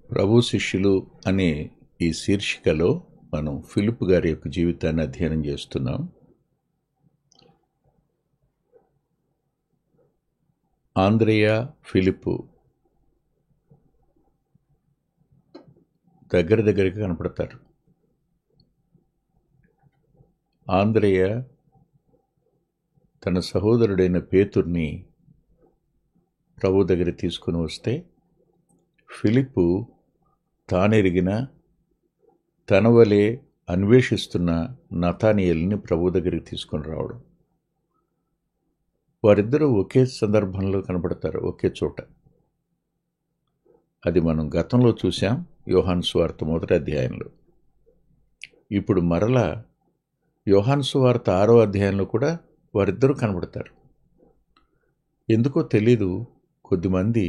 ప్రభు శిష్యులు అనే ఈ శీర్షికలో మనం ఫిలిప్ గారి యొక్క జీవితాన్ని అధ్యయనం చేస్తున్నాం. ఆంద్రేయ ఫిలిప్ దగ్గరికి కనపడతారు. ఆంద్రేయ తన సహోదరుడైన పేతుర్ని ప్రభు దగ్గర తీసుకుని వస్తే, ఫిలిప్పు తానెరిగిన తన వలె అన్వేషిస్తున్న నతానియేలుని ప్రభు దగ్గరికి తీసుకుని రావడం. వారిద్దరూ ఒకే సందర్భంలో కనపడతారు, ఒకే చోట. అది మనం గతంలో చూసాం, యోహాను సువార్త 1వ అధ్యాయంలో. ఇప్పుడు మరలా యోహాను సువార్త 6వ అధ్యాయంలో కూడా వారిద్దరూ కనబడతారు. ఎందుకో తెలీదు, కొద్దిమంది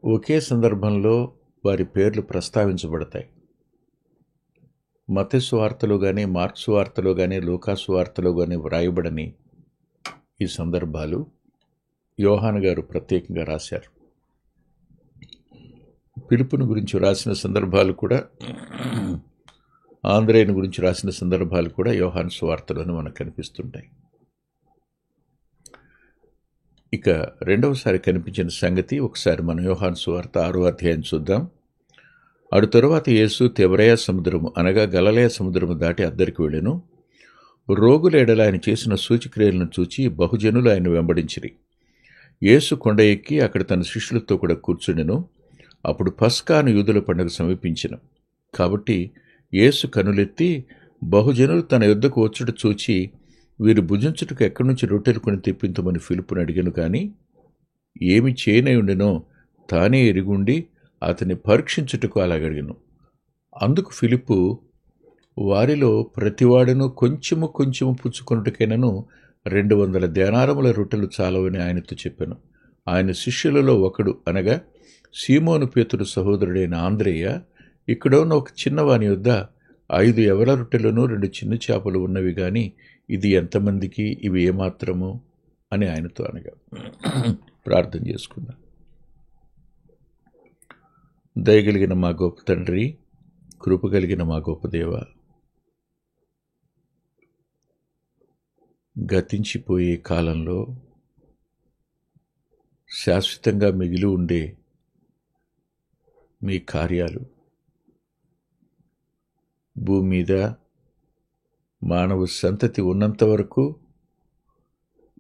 ఒకే సందర్భంలో వారి పేర్లు ప్రస్తావించబడతాయి. మత్తయి సువార్తలో కానీ, మార్కు సువార్తలో కానీ, లూకా సువార్తలో కానీ వ్రాయబడని ఈ సందర్భాలు యోహాను గారు ప్రత్యేకంగా రాశారు. ఫిలిప్పును గురించి రాసిన సందర్భాలు కూడా, ఆంద్రేయుని గురించి రాసిన సందర్భాలు కూడా యోహాను సువార్తలోనే మనకు కనిపిస్తుంటాయి. ఇక రెండవసారి కనిపించిన సంగతి ఒకసారి మనం యోహాను సువార్త 6వ అధ్యాయం చూద్దాం. అటు తరువాత యేసు తిబెరయ సముద్రము అనగా గలిలయ సముద్రము దాటి అద్దరికి వెళ్ళెను. రోగుల ఎడల ఆయన చేసిన సూచక్రియలను చూచి బహుజనులు ఆయన వెంబడించిరి. యేసు కొండ ఎక్కి అక్కడ తన శిష్యులతో కూడా కూర్చుండెను. అప్పుడు పస్కాను యూదుల పండుగ సమీపించెను. కాబట్టి యేసు కనులెత్తి బహుజనులు తన యుద్ధకు వచ్చుట చూచి, వీరు భుజించుటకు ఎక్కడి నుంచి రొట్టెలు కొని తెప్పించమని ఫిలిప్పును అడిగాను. కానీ ఏమి చేయనై ఉండెనో తానే ఎరుగుండి అతన్ని పరీక్షించుటకు అలాగడిగాను. అందుకు ఫిలిప్పు, వారిలో ప్రతివాడును కొంచెము పుచ్చుకొనుటకైనను 200 దేనారముల రొట్టెలు చాలవని ఆయనతో చెప్పాను. ఆయన శిష్యులలో ఒకడు అనగా సీమోను పేతురు సహోదరుడైన ఆంద్రేయ ఇక్కడ ఉన్న ఒక చిన్నవాని యొద్ద 5 యవల రొట్టెలను 2 చిన్న చేపలు ఉన్నవి గాని ఇది ఎంతమందికి, ఇవి ఏమాత్రము అని ఆయనతో అనగా. ప్రార్థన చేసుకుందాం. దయగలిగిన మా గొప్ప తండ్రి, కృపగలిగిన మా గొప్ప దేవ, గతించిపోయే కాలంలో శాశ్వతంగా మిగిలి ఉండే మీ కార్యాలు భూమి మీద మానవ సంతతి ఉన్నంత వరకు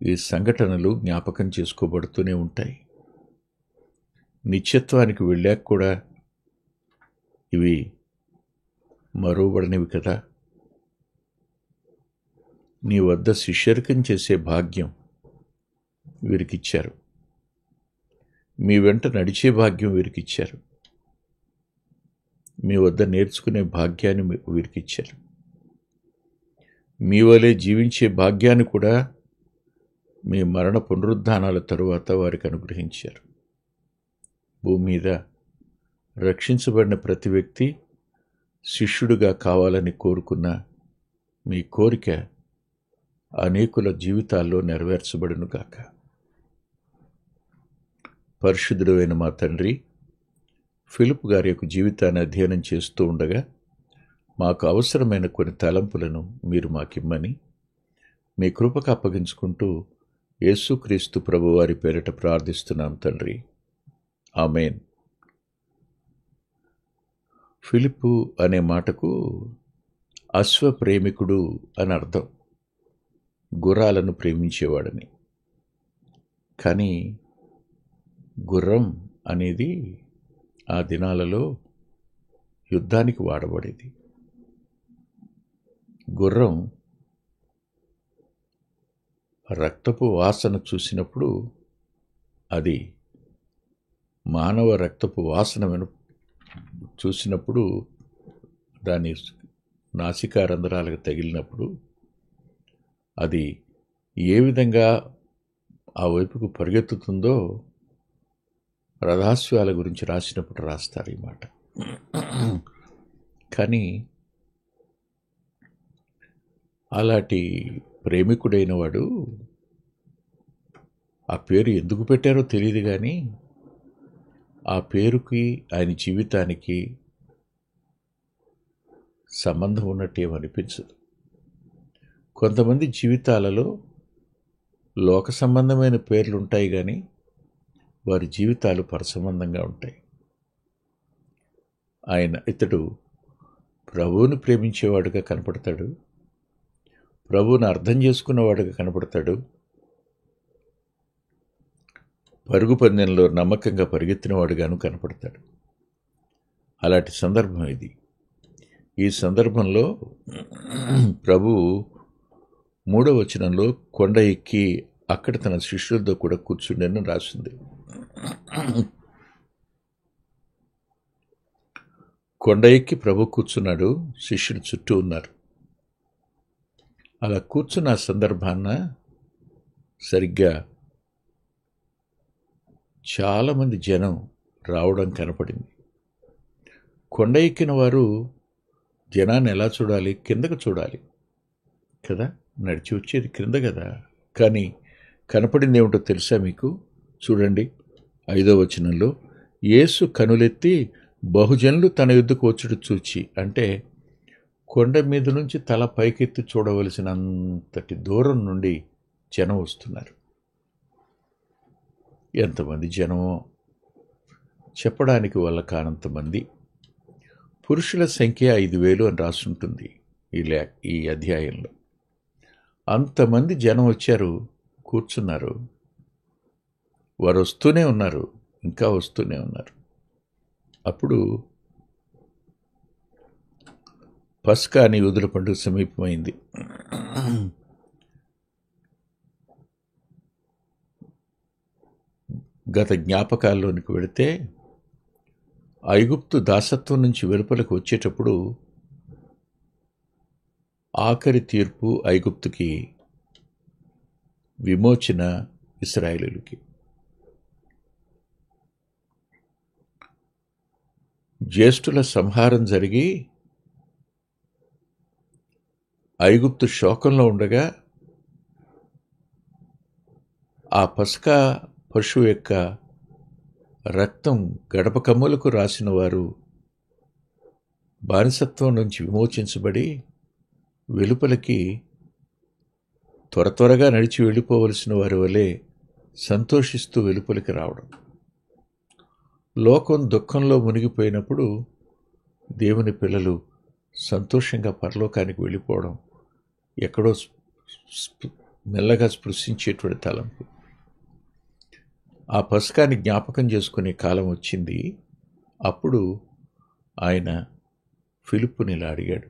ఈ సంఘటనలు జ్ఞాపకం చేసుకోబడుతూనే ఉంటాయి. నిత్యత్వానికి వెళ్ళాక కూడా ఇవి మరువబడనివి కదా. నీ వద్ద శిష్యరికం చేసే భాగ్యం వీరికిచ్చారు, మీ వెంట నడిచే భాగ్యం వీరికిచ్చారు, మీ వద్ద నేర్చుకునే భాగ్యాన్ని వీరికిచ్చారు, మీ వలె జీవించే భాగ్యాన్ని కూడా మీ మరణ పునరుద్ధానాల తరువాత వారికి అనుగ్రహించారు. భూమి మీద రక్షించబడిన ప్రతి వ్యక్తి శిష్యుడిగా కావాలని కోరుకున్న మీ కోరిక అనేకుల జీవితాల్లో నెరవేర్చబడునుగాక. పరిశుద్ధుడు అయిన మా తండ్రి, ఫిలిప్ గారి యొక్క జీవితాన్ని అధ్యయనం చేస్తూ ఉండగా మాకు అవసరమైన కొన్ని తలంపులను మీరు మాకిమ్మని మీ కృపకు అప్పగించుకుంటూ యేసుక్రీస్తు ప్రభువారి పేరిట ప్రార్థిస్తున్నాం తండ్రి, ఆమేన్. ఫిలిప్పు అనే మాటకు అశ్వప్రేమికుడు అని అర్థం, గుర్రాలను ప్రేమించేవాడని. కానీ గుర్రం అనేది ఆ దినాలలో యుద్ధానికి వాడబడేది. గుర్రం రక్తపు వాసన చూసినప్పుడు, అది మానవ రక్తపు వాసన చూసినప్పుడు, దాని నాసికా రంధ్రాలకు తగిలినప్పుడు అది ఏ విధంగా ఆ వైపుకు పరిగెత్తుతుందో రథాశ్వాల గురించి రాసినప్పుడు రాస్తారు ఈ మాట. కానీ అలాంటి ప్రేమికుడైన వాడు, ఆ పేరు ఎందుకు పెట్టారో తెలియదు కానీ ఆ పేరుకి ఆయన జీవితానికి సంబంధం ఉన్నట్టేమనిపించదు. కొంతమంది జీవితాలలో లోక సంబంధమైన పేర్లు ఉంటాయి, కానీ వారి జీవితాలు పరసంబంధంగా ఉంటాయి. ఇతడు ప్రభువుని ప్రేమించేవాడుగా కనపడతాడు, ప్రభువుని అర్థం చేసుకున్నవాడుగా కనపడతాడు, పరుగు పందెంలో నమ్మకంగా పరిగెత్తినవాడుగాను కనపడతాడు. అలాంటి సందర్భం ఇది. ఈ సందర్భంలో ప్రభువు 3వ వచనంలో కొండ ఎక్కి అక్కడ తన శిష్యులతో కూడా కూర్చుండని రాసింది. కొండ ఎక్కి ప్రభు కూర్చున్నాడు, శిష్యులు చుట్టూ ఉన్నారు. అలా కూర్చున్న సందర్భాన సరిగ్గా చాలామంది జనం రావడం కనపడింది. కొండ ఎక్కిన వారు జనాన్ని ఎలా చూడాలి? కిందకు చూడాలి కదా, నడిచి వచ్చేది క్రింద కదా. కానీ కనపడింది ఏమిటో తెలుసా మీకు? చూడండి 5వ వచనంలో, యేసు కనులెత్తి బహుజనులు తన యుద్ధకు వచ్చుడు చూచి, అంటే కొండ మీద నుంచి తల పైకెత్తి చూడవలసినంతటి దూరం నుండి జనం వస్తున్నారు. ఎంతమంది జనమో చెప్పడానికి వల్ల కానంతమంది. పురుషుల సంఖ్య 5,000 అని రాసుంటుంది ఈ అధ్యాయంలో. అంతమంది జనం వచ్చారు, కూర్చున్నారు. వారు వస్తూనే ఉన్నారు, ఇంకా వస్తూనే ఉన్నారు. అప్పుడు పస్కా అని యూదుల పండుగ సమీపమైంది. గత జ్ఞాపకాల్లోనికి వెళితే ఐగుప్తు దాసత్వం నుంచి వెలుపలకు వచ్చేటప్పుడు ఆఖరి తీర్పు ఐగుప్తుకి, విమోచన ఇశ్రాయేలీయులకి. జ్యేష్ఠుల సంహారం జరిగి ఐగుప్తు శోకంలో ఉండగా ఆ పస్కా పశువు యొక్క రక్తం గడప కమ్ములకు రాసిన వారు బానిసత్వం నుంచి విమోచించబడి వెలుపలికి త్వరగా నడిచి వెళ్ళిపోవలసిన వారి వలె సంతోషిస్తూ వెలుపలికి రావడం. లోకం దుఃఖంలో మునిగిపోయినప్పుడు దేవుని పిల్లలు సంతోషంగా పరలోకానికి వెళ్ళిపోవడం ఎక్కడో మెల్లగా స్పృశించేటువంటి తలంపు. ఆ పస్కాని జ్ఞాపకం చేసుకునే కాలం వచ్చింది. అప్పుడు ఆయన ఫిలిప్పుని ఇలా అడిగాడు.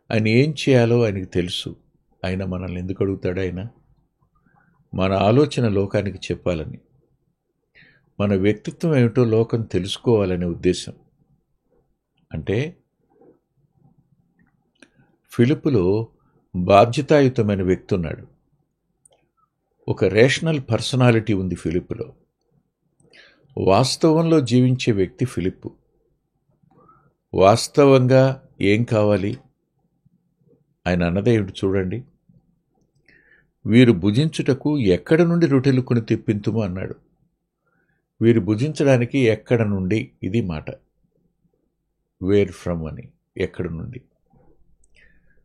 ఆయన ఏం చేయాలో ఆయనకు తెలుసు. ఆయన మనల్ని ఎందుకు అడుగుతాడు? ఆయన మన ఆలోచన లోకానికి చెప్పాలని, మన వ్యక్తిత్వం ఏమిటో లోకం తెలుసుకోవాలనే ఉద్దేశం. అంటే ఫిలిప్పులో బాధ్యతాయుతమైన వ్యక్తి ఉన్నాడు. ఒక రేషనల్ పర్సనాలిటీ ఉంది ఫిలిప్పులో. వాస్తవంలో జీవించే వ్యక్తి ఫిలిప్పు. వాస్తవంగా ఏం కావాలి ఆయన అన్నదేమిటి చూడండి. వీరు భుజించుటకు ఎక్కడ నుండి రొట్టెలు కొని తెప్పింతుము అన్నాడు. వీరు భుజించడానికి ఎక్కడ నుండి, ఇది మాట. వేర్ ఫ్రమ్ అని, ఎక్కడ నుండి.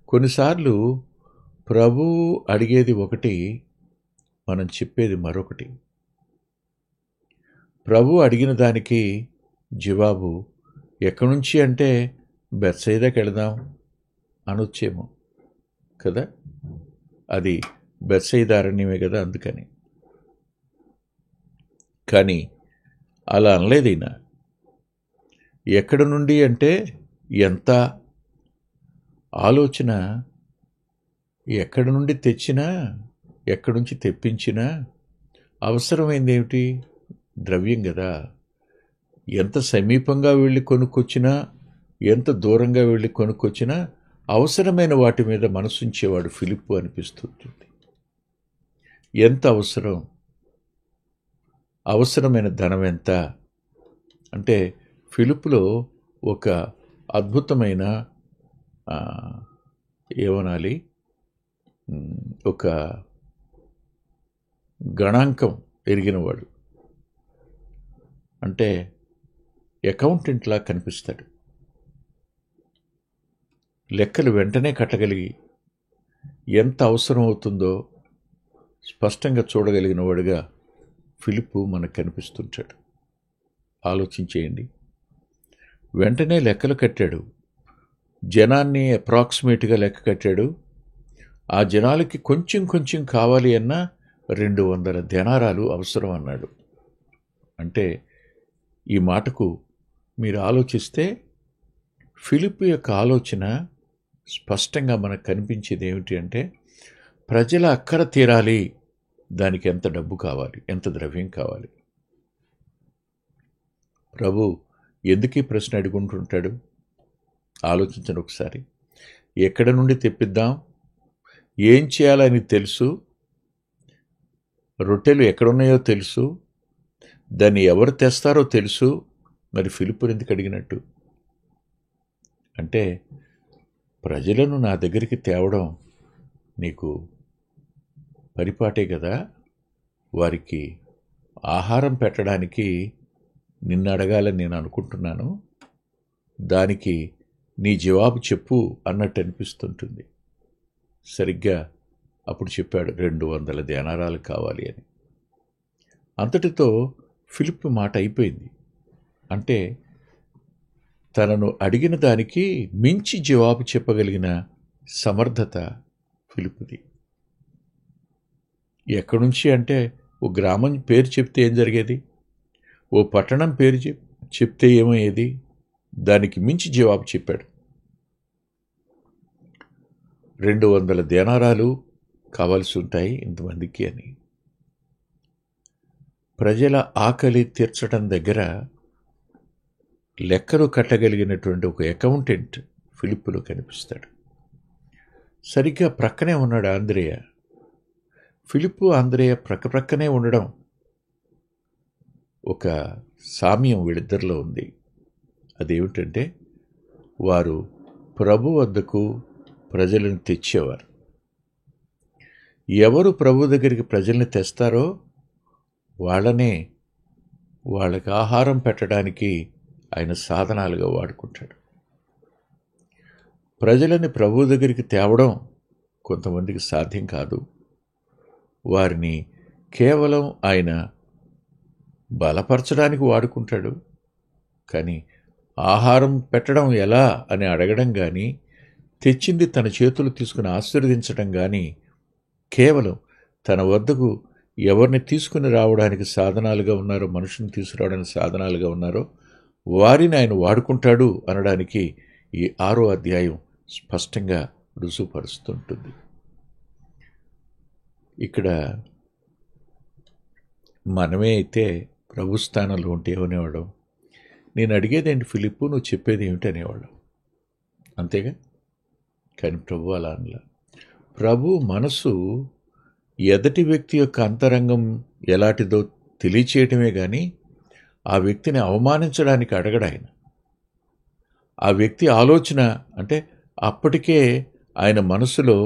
కొన్నిసార్లు ప్రభు అడిగేది ఒకటి, మనం చెప్పేది మరొకటి. ప్రభు అడిగిన దానికి జవాబు ఎక్కడి నుంచి అంటే బెత్సైదాకి వెళదాం అనొచ్చేమో కదా, అది బెత్సైదా అరణ్యమే కదా, అందుకని. కానీ అలా అనలేదు ఈయన. ఎక్కడి నుండి అంటే ఎంత ఆలోచన. ఎక్కడి నుండి తెచ్చినా, ఎక్కడి నుంచి తెప్పించినా అవసరమైంది ఏమిటి? ద్రవ్యం కదా. ఎంత సమీపంగా వెళ్ళి కొనుక్కొచ్చినా, ఎంత దూరంగా వెళ్ళి కొనుక్కొచ్చినా అవసరమైన వాటి మీద మనసుంచేవాడు ఫిలిప్పు అనిపిస్తుంది. ఎంత అవసరం, అవసరమైన ధనం ఎంత అంటే ఫిలిప్పులో ఒక అద్భుతమైన ఏమనాలి, ఒక గణాంకం ఎరిగినవాడు. అంటే అకౌంటెంట్లా కనిపిస్తాడు. లెక్కలు వెంటనే కట్టగలిగి ఎంత అవసరం అవుతుందో స్పష్టంగా చూడగలిగిన వాడుగా ఫిలిప్పు మనకు కనిపిస్తుంటాడు. ఆలోచించేయండి. వెంటనే లెక్కలు కట్టాడు. జనాన్ని అప్రాక్సిమేట్గా లెక్క కట్టాడు. ఆ జనాలకి కొంచెం కొంచెం కావాలి అన్నా 200 దేనారాలు అవసరం అన్నాడు. అంటే ఈ మాటకు మీరు ఆలోచిస్తే ఫిలిప్పు యొక్క ఆలోచన స్పష్టంగా మనకు కనిపించేది ఏమిటి అంటే, ప్రజల అక్కర తీరాలి, దానికి ఎంత డబ్బు కావాలి, ఎంత ద్రవ్యం కావాలి. ప్రభు ఎందుకు ఈ ప్రశ్న అడుగుంటుంటాడు? ఆలోచించండి ఒకసారి. ఎక్కడ నుండి తెప్పిద్దాం, ఏం చేయాలని తెలుసు, రొట్టెలు ఎక్కడున్నాయో తెలుసు, దాన్ని ఎవరు తెస్తారో తెలుసు. మరి ఫిలిప్పుని ఎందుకు అడిగినట్టు? అంటే ప్రజలను నా దగ్గరికి తేవడం నీకు పరిపాటే కదా, వారికి ఆహారం పెట్టడానికి నిన్ను అడగాలని నేను అనుకుంటున్నాను, దానికి నీ జవాబు చెప్పు అన్నట్టు అనిపిస్తుంటుంది. సరిగ్గా అప్పుడు చెప్పాడు 200 దేనారాలు కావాలి అని. అంతటితో ఫిలిప్పు మాట అయిపోయింది. అంటే తనను అడిగిన దానికి మించి జవాబు చెప్పగలిగిన సమర్థత ఫిలిప్పుది. ఎక్కడి నుంచి అంటే, ఓ గ్రామం పేరు చెప్తే ఏం జరిగేది, ఓ పట్టణం పేరు చెప్తే ఏమయ్యేది, దానికి మించి జవాబు చెప్పాడు. 200 దేనారాలు కావాల్సి ఉంటాయి ఇంతమందికి అని. ప్రజల ఆకలి తీర్చడం దగ్గర లెక్కలు కట్టగలిగినటువంటి ఒక అకౌంటెంట్ ఫిలిప్పులో కనిపిస్తాడు. సరిగ్గా ప్రక్కనే ఉన్నాడు ఆంద్రేయ. ఫిలిప్పు ఆంద్రేయ ప్రక్కనే ఉండడం ఒక సామ్యం వీళ్ళిద్దరిలో ఉంది. అదేమిటంటే, వారు ప్రభు వద్దకు ప్రజలను తెచ్చేవారు. ఎవరు ప్రభు దగ్గరికి ప్రజల్ని తెస్తారో వాళ్ళనే వాళ్ళకి ఆహారం పెట్టడానికి ఆయన సాధనాలుగా వాడుకుంటాడు. ప్రజలని ప్రభు దగ్గరికి తేవడం కొంతమందికి సాధ్యం కాదు. వారిని కేవలం ఆయన బలపరచడానికి వాడుకుంటాడు. కానీ ఆహారం పెట్టడం ఎలా అని అడగడం కానీ, తెచ్చింది తన చేతులు తీసుకుని ఆశీర్వదించడం కానీ, కేవలం తన వద్దకు ఎవరిని తీసుకుని రావడానికి సాధనాలుగా ఉన్నారో, మనుషుని తీసుకురావడానికి సాధనాలుగా ఉన్నారో వారిని ఆయన వాడుకుంటాడు అనడానికి ఈ 6వ అధ్యాయం స్పష్టంగా రుజువుపరుస్తుంటుంది. ఇక్కడ మనమే అయితే ప్రభు స్థానంలో ఉంటే ఏమనేవాళ్ళం, నేను అడిగేదేంటి ఫిలిప్పు, నువ్వు చెప్పేది ఏమిటి అనేవాళ్ళం. అంతేగా. కానీ ప్రభు అలా అనలా. ప్రభు మనసు ఎదటి వ్యక్తి యొక్క అంతరంగం ఎలాంటిదో తెలియచేయటమే కానీ ఆ వ్యక్తిని అవమానించడానికి అడగడాయన. ఆ వ్యక్తి ఆలోచన అంటే అప్పటికే ఆయన మనసులో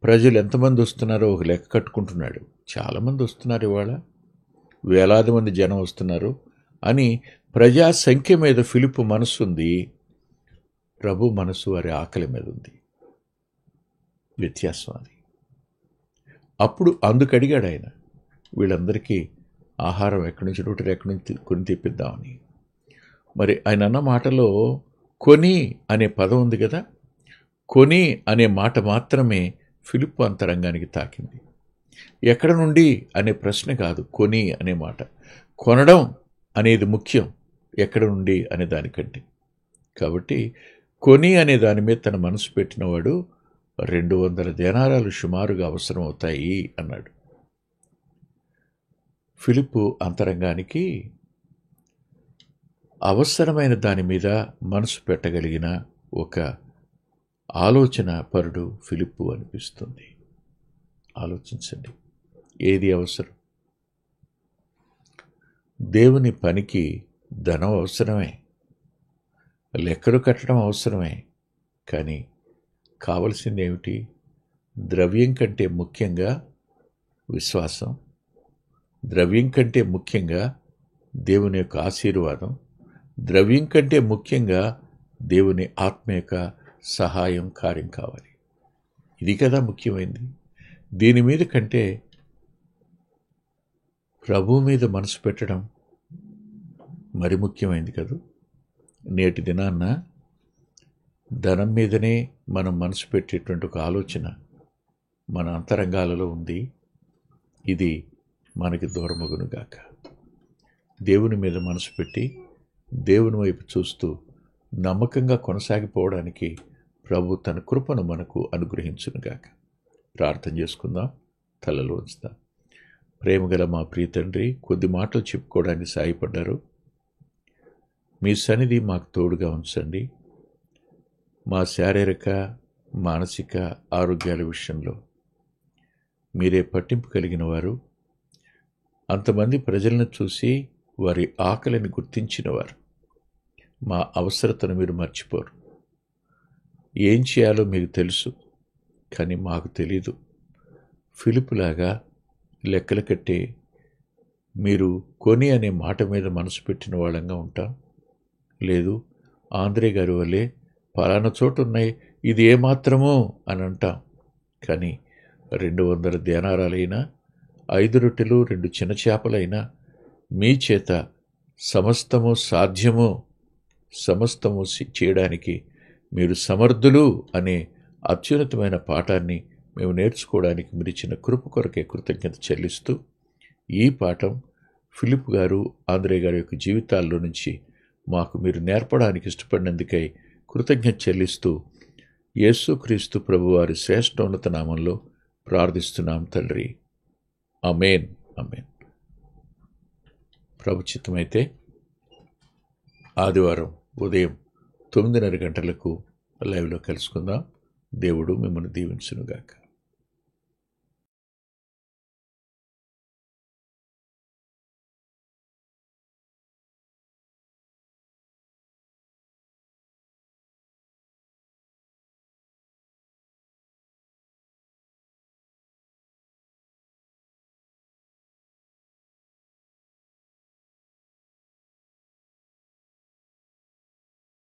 ప్రజలు ఎంతమంది వస్తున్నారో ఒక లెక్క కట్టుకుంటున్నాడు. చాలామంది వస్తున్నారు, ఇవాళ వేలాది మంది జనం వస్తున్నారు అని ప్రజా సంఖ్య మీద ఫిలిప్పు మనసు ఉంది. ప్రభు మనసు వారి ఆకలి మీద ఉంది. వ్యత్యాసం అది. అప్పుడు అందుకు అడిగాడు ఆయన, వీళ్ళందరికీ ఆహారం ఎక్కడి నుంచి, రొట్టెలు ఎక్కడి నుంచి కొని తెప్పిద్దామని. మరి ఆయన అన్న మాటలో కొని అనే పదం ఉంది కదా, కొని అనే మాట మాత్రమే ఫిలిప్పు అంతరంగానికి తాకింది. ఎక్కడ నుండి అనే ప్రశ్న కాదు, కొని అనే మాట. కొనడం అనేది ముఖ్యం ఎక్కడ నుండి అనే దానికంటే. కాబట్టి కొని అనే దాని మీద తన మనసు పెట్టినవాడు 200 దేనారాలు సుమారుగా అవసరం అవుతాయి అన్నాడు. ఫిలిప్పు అంతరంగానికి అవసరమైన దాని మీద మనసు పెట్టగలిగిన ఒక ఆలోచన పరుడు ఫిలిప్పు అనిపిస్తుంది. ఆలోచించండి, ఏది అవసరం? దేవుని పనికి ధనం అవసరమే, లెక్కలు కట్టడం అవసరమే. కానీ కావలసింది ఏమిటి? ద్రవ్యం కంటే ముఖ్యంగా విశ్వాసం, ద్రవ్యం కంటే ముఖ్యంగా దేవుని యొక్క ఆశీర్వాదం, ద్రవ్యం కంటే ముఖ్యంగా దేవుని ఆత్మ యొక్క సహాయం కార్యం కావాలి. ఇది కదా ముఖ్యమైనది. దీని మీద కంటే ప్రభు మీద మనసు పెట్టడం మరి ముఖ్యమైనది కదా. నేటి దినాన్న ధనం మీదనే మనం మనసు పెట్టేటువంటి ఒక ఆలోచన మన అంతరంగాలలో ఉంది. ఇది మనకి దూరమగునుగాక. దేవుని మీద మనసు పెట్టి దేవుని వైపు చూస్తూ నమ్మకంగా కొనసాగిపోవడానికి ప్రభు తన కృపను మనకు అనుగ్రహించునుగాక. ప్రార్థన చేసుకుందాం, తలలో ఉంచుదాం. ప్రేమగల మా ప్రియ తండ్రి, కొద్ది మాటలు చెప్పుకోవడానికి సాయపడ్డారు. మీ సన్నిధి మాకు తోడుగా ఉంచండి. మా శారీరక మానసిక ఆరోగ్యాల విషయంలో మీరే పట్టింపు కలిగిన వారు. అంతమంది ప్రజలను చూసి వారి ఆకలిని గుర్తించినవారు. మా అవసరతను మీరు మర్చిపోరు. ఏం చేయాలో మీకు తెలుసు, కానీ మాకు తెలీదు. ఫిలిప్పులాగా లెక్కలు కట్టే మీరు కొని అనే మాట మీద మనసు పెట్టిన వాళ్ళంగా ఉంటాం. లేదు, ఆంధ్రే గారి వల్లే పలానా చోటు ఉన్నాయి, ఇది ఏమాత్రమో అని అంటాం. కానీ 200 దేనారాలైనా, 5 రొట్టెలు 2 చిన్న చేపలైనా మీ చేత సమస్తము సాధ్యము, సమస్తము చేయడానికి మీరు సమర్థులు అనే అత్యున్నతమైన పాఠాన్ని మేము నేర్చుకోవడానికి మీరు ఇచ్చిన కృప కొరకే కృతజ్ఞత చెల్లిస్తూ, ఈ పాఠం ఫిలిప్ గారు, ఆంద్రే గారి యొక్క జీవితాల్లో నుంచి మాకు మీరు నేర్పడానికి ఇష్టపడినందుకై కృతజ్ఞత చెల్లిస్తూ, యేసుక్రీస్తు ప్రభువారి శ్రేష్ఠోన్నత నామంలో ప్రార్థిస్తున్నాం తండ్రి. ఆమేన్. ఆమేన్. ప్రభు చిత్తమైతే ఆదివారం ఉదయం 9:30 గంటలకు లైవ్లో కలుసుకుందాం. దేవుడు మిమ్మల్ని దీవించునుగాక.